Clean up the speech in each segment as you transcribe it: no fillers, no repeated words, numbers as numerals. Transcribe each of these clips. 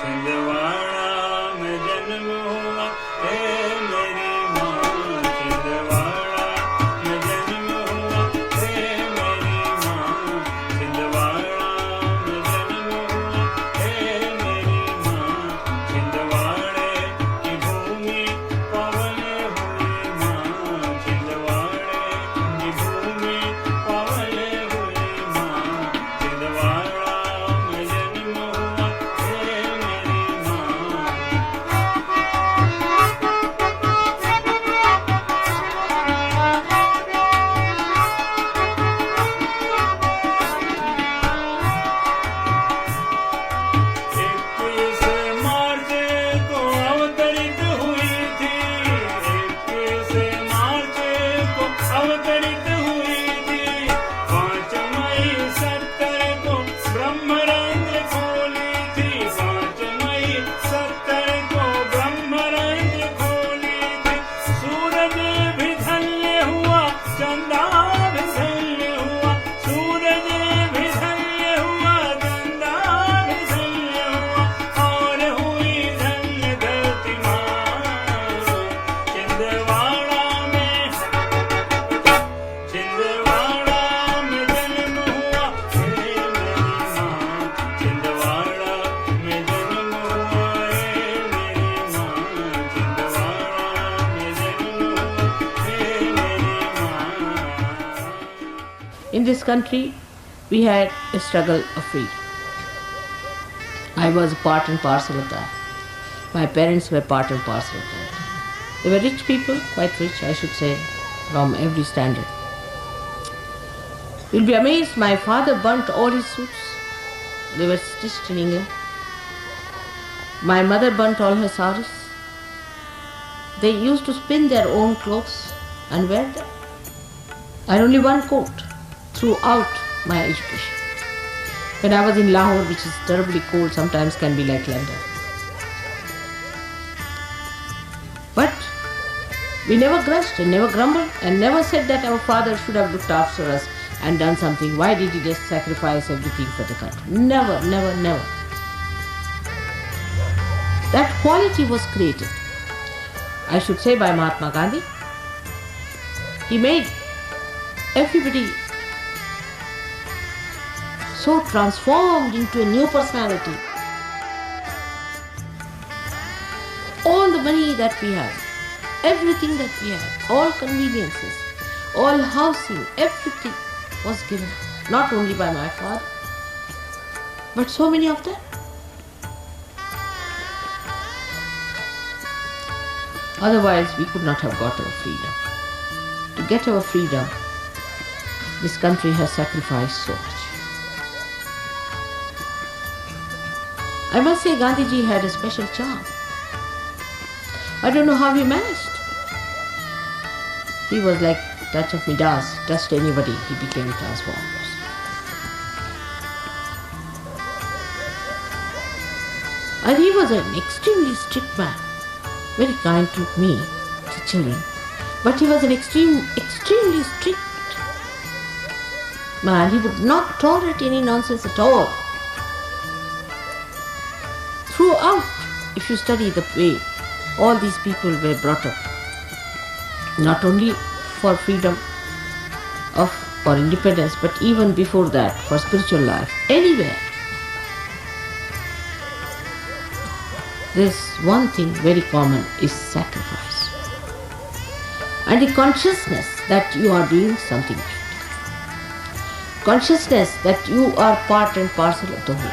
छिंदवाड़ा में जन्म हुआ हे मेरी माँ, छिंदवाड़ा में जन्म हुआ हे मेरी माँ, छिंदवाड़ा में जन्म हुआ हे मेरी माँ, छिंदवाड़े की भूमि पवन हुई माँ, छिंदवाड़े की भूमि पवन हुई माँ, छिंदवाड़ा में जन्म हुआ हे मेरी माँ। इक्कीस मार्च को अवतरित हुई थी, 21 मार्च को अवतरित हुई थी, 5 मई 70 को ब्रह्मरंध्र खोली थी, 5 मई 70 को ब्रह्मरंध्र खोली थी, सूरज भी धन्य हुआ, चंदा भी धन्य हुआ, सूरज भी धन्य हुआ, चंदा भी धन्य हुआ, और हुई धन्य धरती माँ, छिंदवाड़ा में जन्म हुआ हे मेरी माँ, छिंदवाड़ा में जन्म हुआ हे मेरी माँ, छिंदवाड़ा में जन्म हुआ हे मेरी माँ। In this country, we had a struggle of freedom. I was a part and parcel of that. My parents were part and parcel of that. They were rich people, quite rich, I should say, from every standard. You'll be amazed, my father burnt all his suits. They were stitched in England. My mother burnt all her saris. They used to spin their own clothes and wear them. I had only one coat throughout my education. When I was in Lahore, which is terribly cold, sometimes can be like London. But we never grudged and never grumbled and never said that our father should have looked after us and done something. Why did he just sacrifice everything for the country? Never, never, never. That quality was created, I should say, by Mahatma Gandhi. He made everybody so transformed into a new personality. All the money that we have, everything that we have, all conveniences, all housing, everything was given, not only by my father, but so many of them. Otherwise, we could not have got our freedom. To get our freedom, this country has sacrificed so much. I must say Gandhiji had a special charm. I don't know how he managed. He was like touch of Midas, touched anybody, he became transformed. And he was an extremely strict man, very kind to me, to children. But he was an extremely strict man. He would not tolerate any nonsense at all. Throughout, if you study the way all these people were brought up, not only for freedom or independence, but even before that, for spiritual life, anywhere, there's one thing very common is sacrifice. And the consciousness that you are doing something right. Consciousness that you are part and parcel of the whole.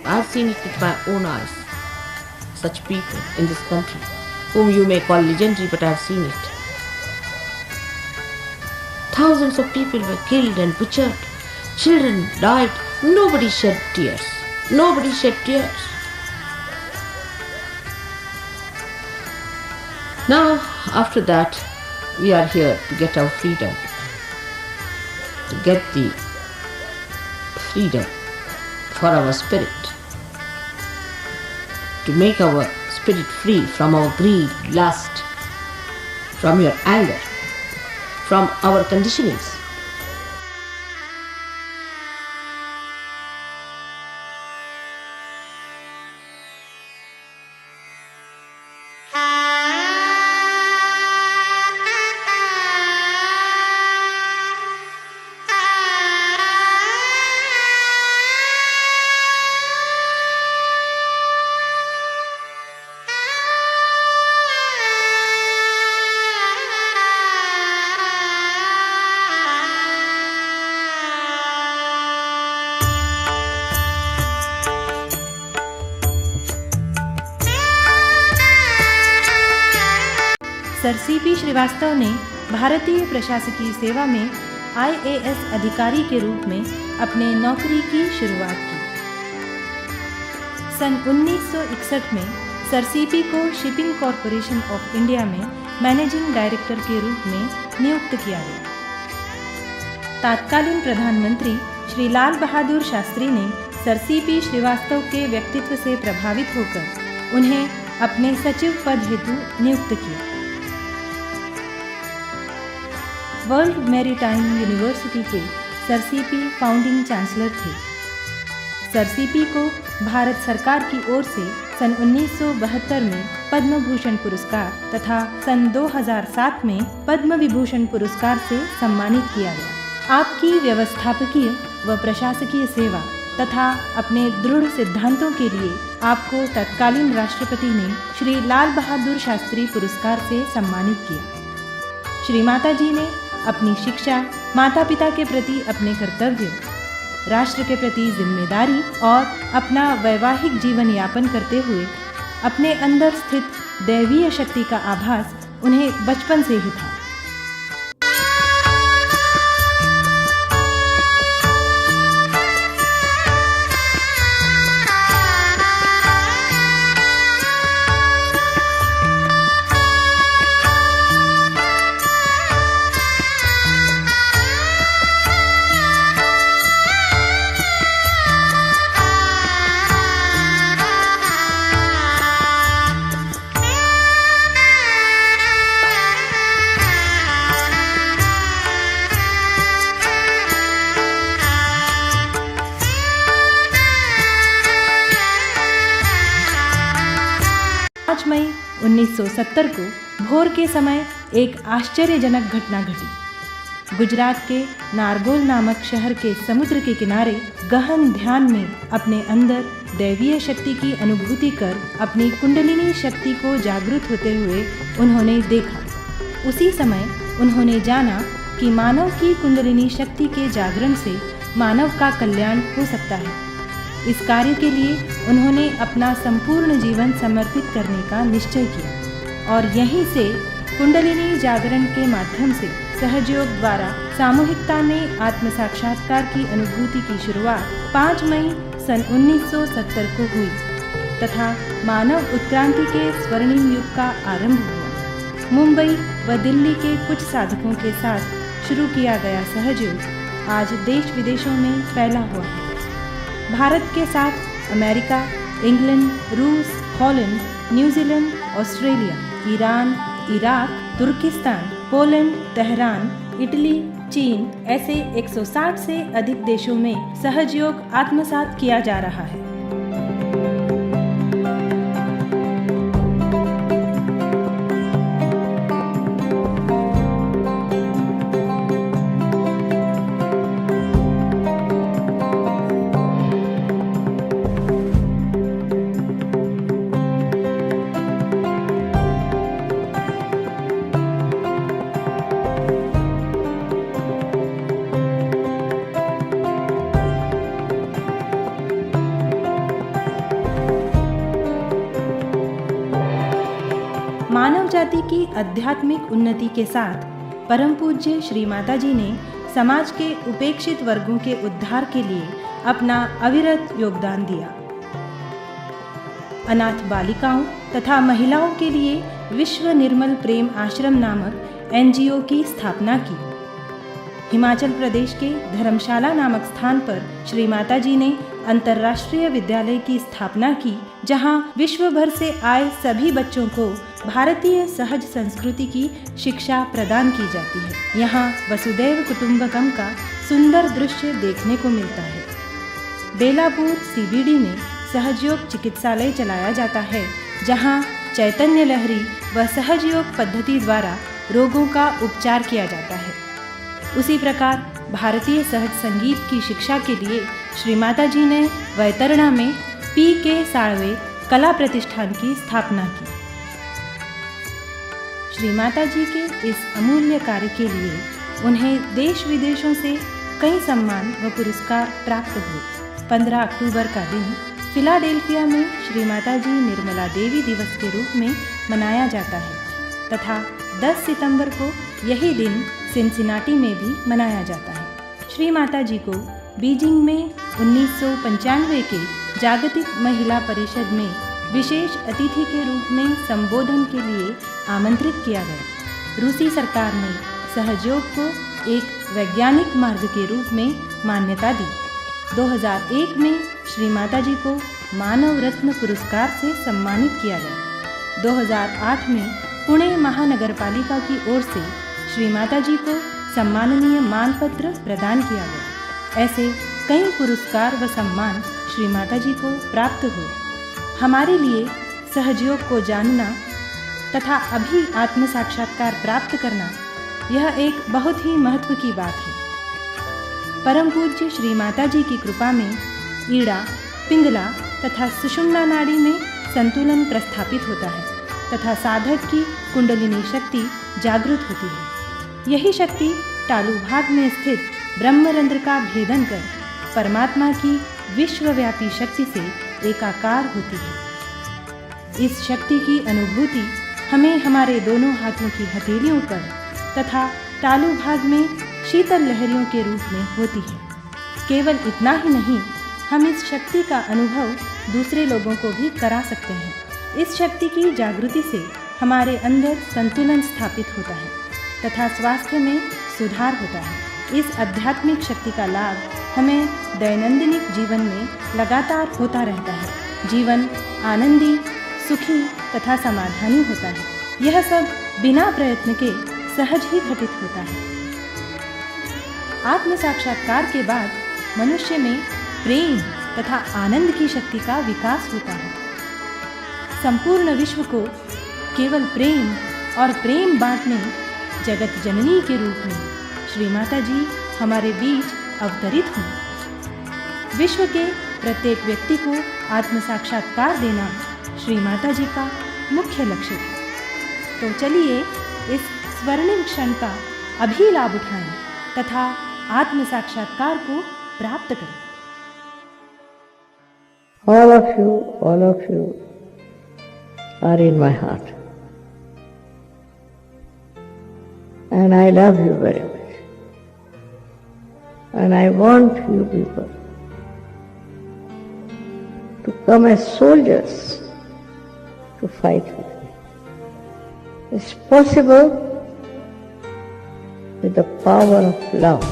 I've seen it with my own eyes. Such people in this country, whom you may call legendary, but I've seen it. Thousands of people were killed and butchered. Children died. Nobody shed tears. Nobody shed tears. Now, after that, we are here to get our freedom. To get the freedom for our spirit. to make our spirit free from our greed, lust, from your anger, from our conditionings. Sir CP Srivastava ने भारतीय प्रशासकीय सेवा में IAS अधिकारी के रूप में अपने नौकरी की शुरुआत की। सन 1961 में सर सीपी को शिपिंग कॉरपोरेशन ऑफ इंडिया में मैनेजिंग डायरेक्टर के रूप में नियुक्त किया गया। तत्कालीन प्रधानमंत्री श्री लाल बहादुर शास्त्री ने सर सीपी श्रीवास्तव के व्यक्तित्व से प्रभावित होकर उन्हें अपने सचिव पद हेतु नियुक्त किया। वर्ल्ड मैरीटाइम यूनिवर्सिटी के सर सीपी फाउंडिंग चांसलर थे। सर सीपी को भारत सरकार की ओर से सन 1972 में पद्म भूषण पुरस्कार तथा सन 2007 में पद्म विभूषण पुरस्कार से सम्मानित किया गया। आपकी व्यवस्थापकीय व प्रशासकीय सेवा तथा अपने दृढ़ सिद्धांतों के लिए आपको तत्कालीन राष्ट्रपति ने श्री लाल बहादुर शास्त्री पुरस्कार से सम्मानित किया। श्री माता जी ने अपनी शिक्षा, माता पिता के प्रति अपने कर्तव्य, राष्ट्र के प्रति जिम्मेदारी और अपना वैवाहिक जीवन यापन करते हुए अपने अंदर स्थित दैवीय शक्ति का आभास उन्हें बचपन से ही था। मई 1970 को भोर के समय एक आश्चर्यजनक घटना घटी। गुजरात के नारगोल नामक शहर के समुद्र के किनारे गहन ध्यान में अपने अंदर दैवीय शक्ति की अनुभूति कर अपनी कुंडलिनी शक्ति को जागृत होते हुए उन्होंने देखा। उसी समय उन्होंने जाना कि मानव की कुंडलिनी शक्ति के जागरण से मानव का कल्याण हो सकता है। इस कार्य के लिए उन्होंने अपना संपूर्ण जीवन समर्पित करने का निश्चय किया और यहीं से कुंडलिनी जागरण के माध्यम से सहयोग द्वारा सामूहिकता में आत्म साक्षात्कार की अनुभूति की शुरुआत 5 मई सन 1970 को हुई तथा मानव उत्क्रांति के स्वर्णिम युग का आरंभ हुआ। मुंबई व दिल्ली के कुछ साधकों के साथ शुरू किया गया सहयोग आज देश विदेशों में फैला हुआ है। भारत के साथ अमेरिका, इंग्लैंड, रूस, Holland, New Zealand, Australia, Iran, Iraq, तुर्किस्तान, पोलैंड, तेहरान, इटली, चीन ऐसे 160 से अधिक देशों में सहयोग आत्मसात किया जा रहा है। मानव जाति की आध्यात्मिक उन्नति के साथ परम पूज्य श्री माता जी ने समाज के उपेक्षित वर्गों के उद्धार के लिए अपना अविरत योगदान दिया। अनाथ बालिकाओं तथा महिलाओं के लिए विश्व निर्मल प्रेम आश्रम नामक NGO की स्थापना की। हिमाचल प्रदेश के धर्मशाला नामक स्थान पर श्री माता जी ने अंतर्राष्ट्रीय विद्यालय की स्थापना की, जहां विश्व भर से आए सभी बच्चों को भारतीय सहज संस्कृति की शिक्षा प्रदान की जाती है। यहाँ वसुदैव कुटुंबकम का सुंदर दृश्य देखने को मिलता है। बेलापुर CBD में सहजयोग चिकित्सालय चलाया जाता है, जहां चैतन्य लहरी व सहजयोग पद्धति द्वारा रोगों का उपचार किया जाता है। उसी प्रकार भारतीय सहज संगीत की शिक्षा के लिए श्री माता जी ने वैतरणा में PK साळवे कला प्रतिष्ठान की स्थापना की। श्री माता जी के इस अमूल्य कार्य के लिए उन्हें देश विदेशों से कई सम्मान व पुरस्कार प्राप्त हुए। 15 अक्टूबर का दिन फिलाडेल्फिया में श्री माता जी निर्मला देवी दिवस के रूप में मनाया जाता है तथा 10 सितंबर को यही दिन सिनसिनाटी में भी मनाया जाता है। श्री माता जी को बीजिंग में 1995 के जागतिक महिला परिषद में विशेष अतिथि के रूप में संबोधन के लिए आमंत्रित किया गया। रूसी सरकार ने सहयोग को एक वैज्ञानिक मार्ग के रूप में मान्यता दी। 2001 में श्री माता जी को मानव रत्न पुरस्कार से सम्मानित किया गया। 2008 में पुणे महानगरपालिका की ओर से श्री माता जी को सम्माननीय मानपत्र प्रदान किया गया। ऐसे कई पुरस्कार व सम्मान श्री माता जी को प्राप्त हुए। हमारे लिए सहजयोग को जानना तथा अभी आत्म साक्षात्कार प्राप्त करना यह एक बहुत ही महत्व की बात है। परम पूज्य श्री माता जी की कृपा में ईड़ा, पिंगला तथा सुषुम्ना नाड़ी में संतुलन प्रस्थापित होता है तथा साधक की कुंडलिनी शक्ति जागृत होती है। यही शक्ति तालु भाग में स्थित ब्रह्मरंध्र का भेदन कर परमात्मा की विश्वव्यापी शक्ति से एकाकार होती है। इस शक्ति की अनुभूति हमें हमारे दोनों हाथों की हथेलियों पर तथा तालु भाग में शीतल लहरियों के रूप में होती है। केवल इतना ही नहीं, हम इस शक्ति का अनुभव दूसरे लोगों को भी करा सकते हैं। इस शक्ति की जागृति से हमारे अंदर संतुलन स्थापित होता है तथा स्वास्थ्य में सुधार होता है। इस आध्यात्मिक शक्ति का लाभ हमें दैनंदिन जीवन में लगातार होता रहता है। जीवन आनंदी, सुखी तथा समाधानी होता है। यह सब बिना प्रयत्न के सहज ही घटित होता है। आत्म साक्षात्कार के बाद मनुष्य में प्रेम तथा आनंद की शक्ति का विकास होता है। संपूर्ण विश्व को केवल प्रेम और प्रेम बांटने जगत जननी के रूप में श्री माता जी हमारे बीच अवतरित हुई। विश्व के प्रत्येक व्यक्ति को आत्म साक्षात्कार देना श्री माता जी का मुख्य लक्ष्य है। तो चलिए इस स्वर्णिम क्षण का अभी लाभ उठाएं तथा आत्म साक्षात्कार को प्राप्त करें। All of you are in my heart. And I love you very much. And I want you people to come as soldiers to fight with me. It's possible with the power of love.